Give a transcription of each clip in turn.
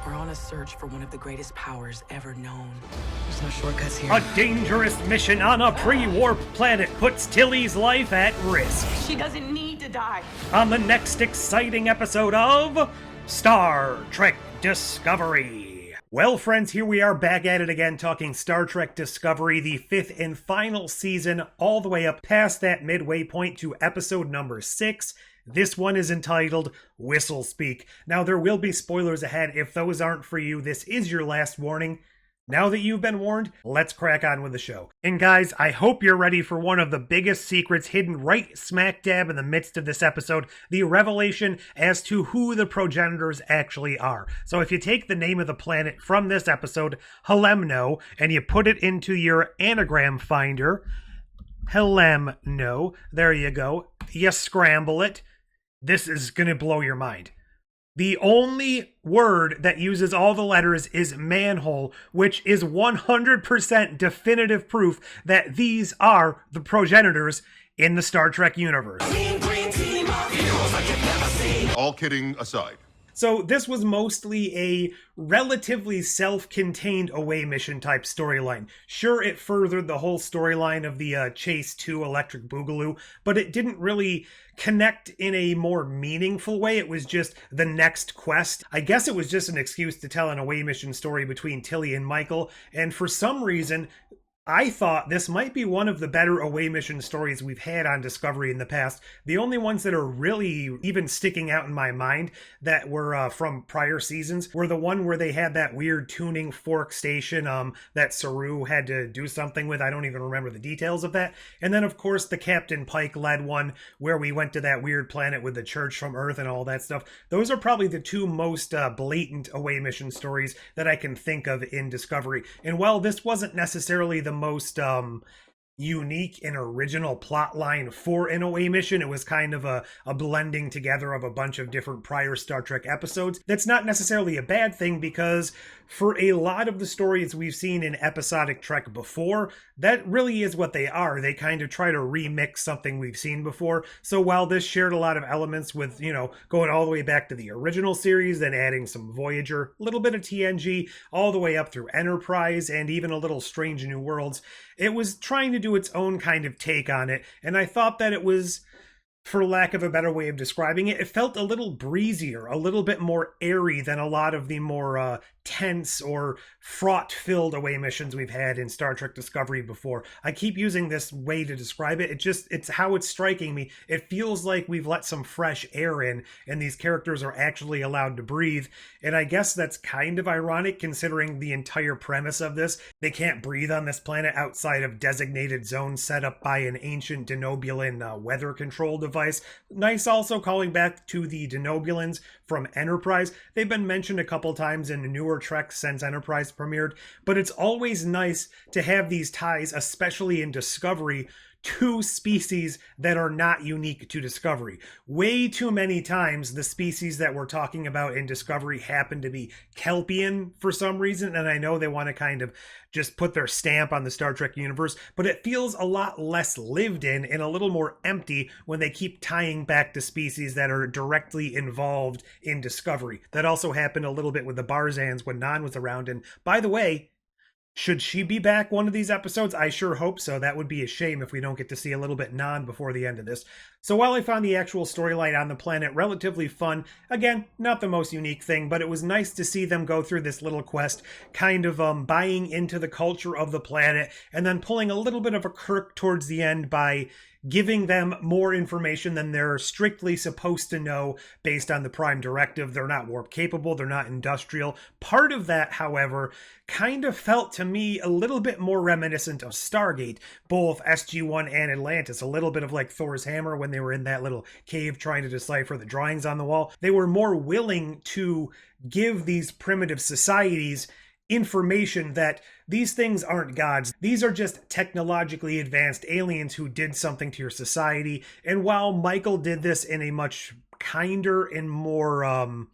We're on a search for one of the greatest powers ever known. There's no shortcuts here. A dangerous mission on a pre-warp planet puts Tilly's life at risk. She doesn't need to die. On the next exciting episode of Star Trek Discovery. Well, friends, here we are back at it again, talking Star Trek Discovery, the 5th and final season, all the way up past that midway point to episode number 6. This one is entitled Whistlespeak. Now, there will be spoilers ahead. If those aren't for you, this is your last warning. Now that you've been warned, let's crack on with the show. And guys, I hope you're ready for one of the biggest secrets hidden right smack dab in the midst of this episode, the revelation as to who the progenitors actually are. So if you take the name of the planet from this episode, Halemno, and you put it into your anagram finder, Halemno, there you go, you scramble it, this is going to blow your mind. The only word that uses all the letters is manhole, which is 100% definitive proof that these are the progenitors in the Star Trek universe. All kidding aside. So this was mostly a relatively self-contained away mission type storyline. Sure, it furthered the whole storyline of the Chase 2 Electric Boogaloo, but it didn't really connect in a more meaningful way. It was just the next quest. I guess it was just an excuse to tell an away mission story between Tilly and Michael, and for some reason, I thought this might be one of the better away mission stories we've had on Discovery in the past. The only ones that are really even sticking out in my mind that were from prior seasons were the one where they had that weird tuning fork station that Saru had to do something with. I don't even remember the details of that. And then, of course, the Captain Pike led one where we went to that weird planet with the church from Earth and all that stuff. Those are probably the two most blatant away mission stories that I can think of in Discovery. And while this wasn't necessarily the most unique and original plot line for an away mission, it was kind of a blending together of a bunch of different prior Star Trek episodes. That's not necessarily a bad thing, because for a lot of the stories we've seen in episodic Trek before, that really is what they are. They kind of try to remix something we've seen before. So while this shared a lot of elements with, going all the way back to the original series, then adding some Voyager, a little bit of TNG, all the way up through Enterprise, and even a little Strange New Worlds, it was trying to do its own kind of take on it. And I thought that it was, for lack of a better way of describing it, it felt a little breezier, a little bit more airy than a lot of the more tense or fraught-filled away missions we've had in Star Trek Discovery before. I keep using this way to describe it. It's how it's striking me. It feels like we've let some fresh air in, and these characters are actually allowed to breathe. And I guess that's kind of ironic, considering the entire premise of this. They can't breathe on this planet outside of designated zones set up by an ancient Denobulan weather control device. Nice also calling back to the Denobulans from Enterprise. They've been mentioned a couple times in newer Trek since Enterprise premiered, but it's always nice to have these ties, especially in Discovery, to species that are not unique to Discovery. Way too many times the species that we're talking about in Discovery happen to be Kelpian for some reason, and I know they want to kind of just put their stamp on the Star Trek universe, but it feels a lot less lived in and a little more empty when they keep tying back to species that are directly involved in Discovery. That also happened a little bit with the Barzans when Nan was around, and by the way, should she be back one of these episodes? I sure hope so. That would be a shame if we don't get to see a little bit Nan before the end of this. So while I found the actual storyline on the planet relatively fun, again, not the most unique thing, but it was nice to see them go through this little quest, kind of buying into the culture of the planet, and then pulling a little bit of a Kirk towards the end by giving them more information than they're strictly supposed to know based on the Prime Directive. They're not warp capable, they're not industrial. Part of that, however, kind of felt to me a little bit more reminiscent of Stargate, both SG-1 and Atlantis, a little bit of like Thor's hammer when they were in that little cave trying to decipher the drawings on the wall. They were more willing to give these primitive societies information that these things aren't gods. These are just technologically advanced aliens who did something to your society. And while Michael did this in a much kinder and more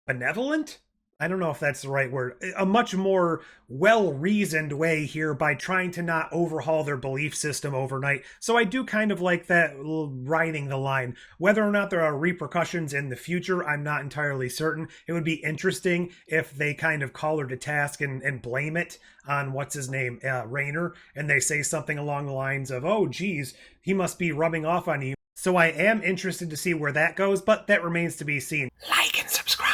benevolent I don't know if that's the right word, a much more well-reasoned way here by trying to not overhaul their belief system overnight. So I do kind of like that riding the line. Whether or not there are repercussions in the future, I'm not entirely certain. It would be interesting if they kind of call her to task and blame it on what's his name, Rayner, and they say something along the lines of, oh geez, he must be rubbing off on you. So I am interested to see where that goes, but that remains to be seen. Like and subscribe.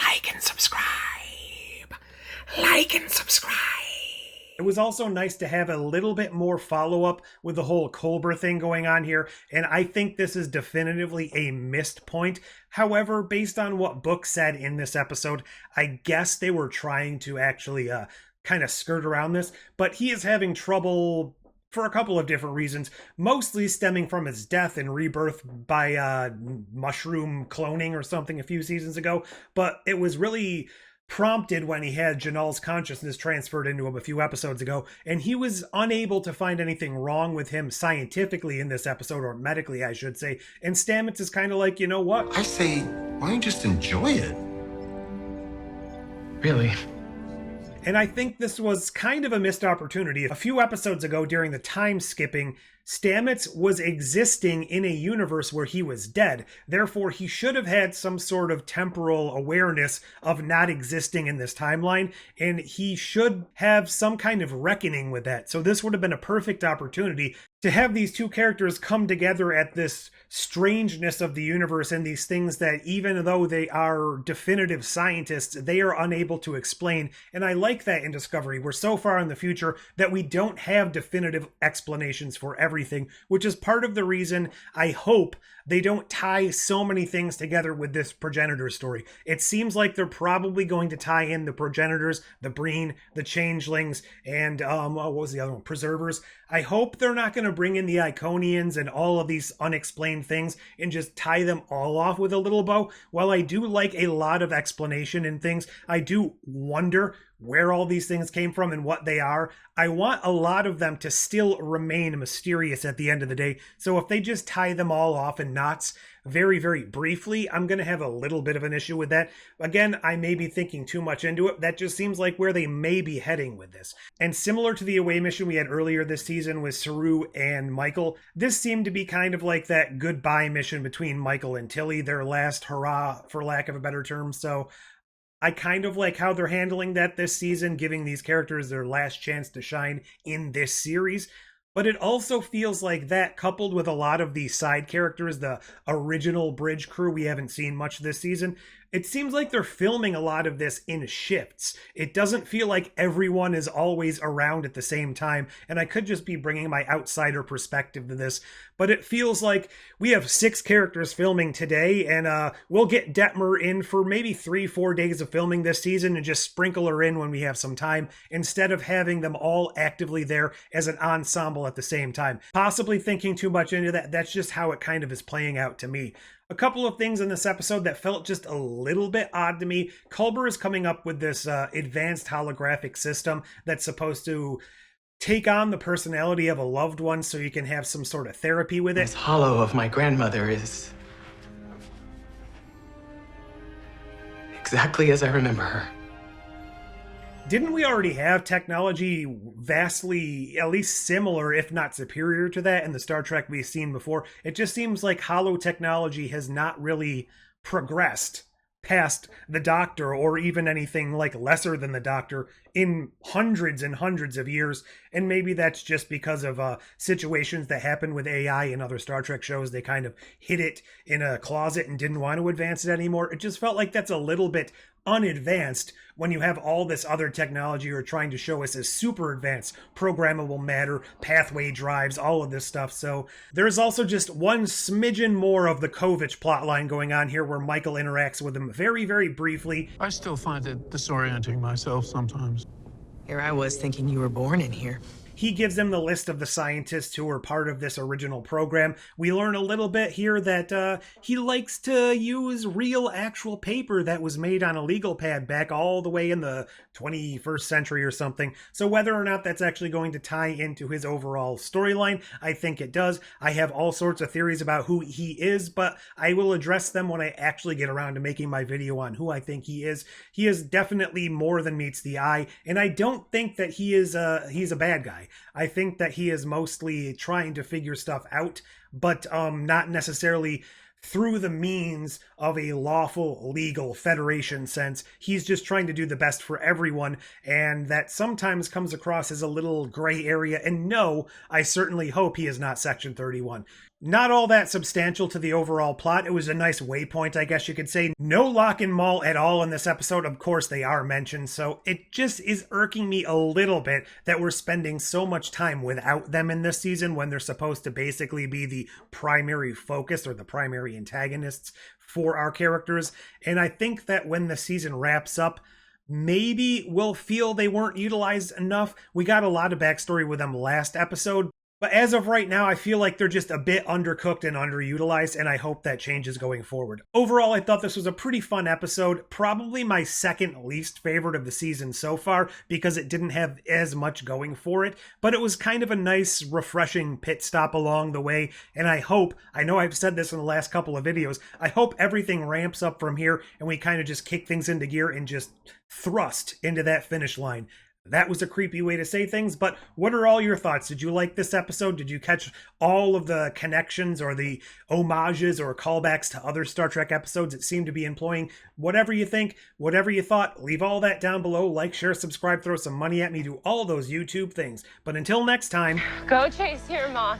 Like and subscribe. Like and subscribe. It was also nice to have a little bit more follow-up with the whole Culber thing going on here, and I think this is definitively a missed point. However, based on what Book said in this episode, I guess they were trying to actually kind of skirt around this, but he is having trouble for a couple of different reasons, mostly stemming from his death and rebirth by mushroom cloning or something a few seasons ago. But it was really prompted when he had Janal's consciousness transferred into him a few episodes ago, and he was unable to find anything wrong with him scientifically in this episode, or medically, I should say. And Stamets is kind of like, you know what? I say, why don't you just enjoy it? Really? And I think this was kind of a missed opportunity. A few episodes ago, during the time skipping, Stamets was existing in a universe where he was dead. Therefore, he should have had some sort of temporal awareness of not existing in this timeline, and he should have some kind of reckoning with that. So this would have been a perfect opportunity to have these two characters come together at this strangeness of the universe and these things that, even though they are definitive scientists, they are unable to explain. And I like that in Discovery. We're so far in the future that we don't have definitive explanations for everything, which is part of the reason I hope they don't tie so many things together with this progenitor story. It seems like they're probably going to tie in the progenitors, the Breen, the changelings, and what was the other one? Preservers. I hope they're not going to bring in the Iconians and all of these unexplained things and just tie them all off with a little bow. While I do like a lot of explanation and things, I do wonder where all these things came from and what they are. I want a lot of them to still remain mysterious at the end of the day. So if they just tie them all off in knots very, very briefly, I'm going to have a little bit of an issue with that. Again, I may be thinking too much into it. That just seems like where they may be heading with this. And similar to the away mission we had earlier this season with Saru and Michael, this seemed to be kind of like that goodbye mission between Michael and Tilly, their last hurrah, for lack of a better term. So I kind of like how they're handling that this season, giving these characters their last chance to shine in this series. But it also feels like that, coupled with a lot of the side characters, the original bridge crew we haven't seen much this season, it seems like they're filming a lot of this in shifts. It doesn't feel like everyone is always around at the same time, and I could just be bringing my outsider perspective to this, but it feels like we have 6 characters filming today, and we'll get Detmer in for maybe 3-4 days of filming this season and just sprinkle her in when we have some time, instead of having them all actively there as an ensemble at the same time. Possibly thinking too much into that. That's just how it kind of is playing out to me. A couple of things in this episode that felt just a little bit odd to me. Culber is coming up with this advanced holographic system that's supposed to take on the personality of a loved one so you can have some sort of therapy with it. This hollow of my grandmother is exactly as I remember her. Didn't we already have technology vastly, at least similar, if not superior to that in the Star Trek we've seen before? It just seems like holo technology has not really progressed past the Doctor, or even anything like lesser than the Doctor, in hundreds and hundreds of years. And maybe that's just because of situations that happen with AI in other Star Trek shows. They kind of hid it in a closet and didn't want to advance it anymore. It just felt like that's a little bit unadvanced when you have all this other technology you're trying to show us as super advanced, programmable matter, pathway drives, all of this stuff. So there's also just one smidgen more of the Kovich plotline going on here, where Michael interacts with him very, very briefly. I still find it disorienting myself sometimes. Here I was thinking you were born in here. he gives them the list of the scientists who were part of this original program. We learn a little bit here that he likes to use real actual paper that was made on a legal pad back all the way in the 21st century or something. So whether or not that's actually going to tie into his overall storyline, I think it does. I have all sorts of theories about who he is, but I will address them when I actually get around to making my video on who I think he is. He is definitely more than meets the eye, and I don't think that he's a bad guy. I think that he is mostly trying to figure stuff out, but not necessarily through the means of a lawful, legal Federation sense. He's just trying to do the best for everyone, and that sometimes comes across as a little gray area, and no, I certainly hope he is not Section 31. Not all that substantial to the overall plot. It was a nice waypoint, I guess you could say. No Locke and Maul at all in this episode. Of course, they are mentioned, so it just is irking me a little bit that we're spending so much time without them in this season when they're supposed to basically be the primary focus or the primary antagonists for our characters. And I think that when the season wraps up, maybe we'll feel they weren't utilized enough. We got a lot of backstory with them last episode, but as of right now, I feel like they're just a bit undercooked and underutilized, and I hope that changes going forward. Overall, I thought this was a pretty fun episode, probably my second least favorite of the season so far, because it didn't have as much going for it, but it was kind of a nice, refreshing pit stop along the way, and I know I've said this in the last couple of videos, I hope everything ramps up from here, and we kind of just kick things into gear and just thrust into that finish line. That was a creepy way to say things, but what are all your thoughts? Did you like this episode? Did you catch all of the connections or the homages or callbacks to other Star Trek episodes it seemed to be employing? Whatever you think, whatever you thought, leave all that down below. Like, share, subscribe, throw some money at me, do all those YouTube things. But until next time... Go chase your moth.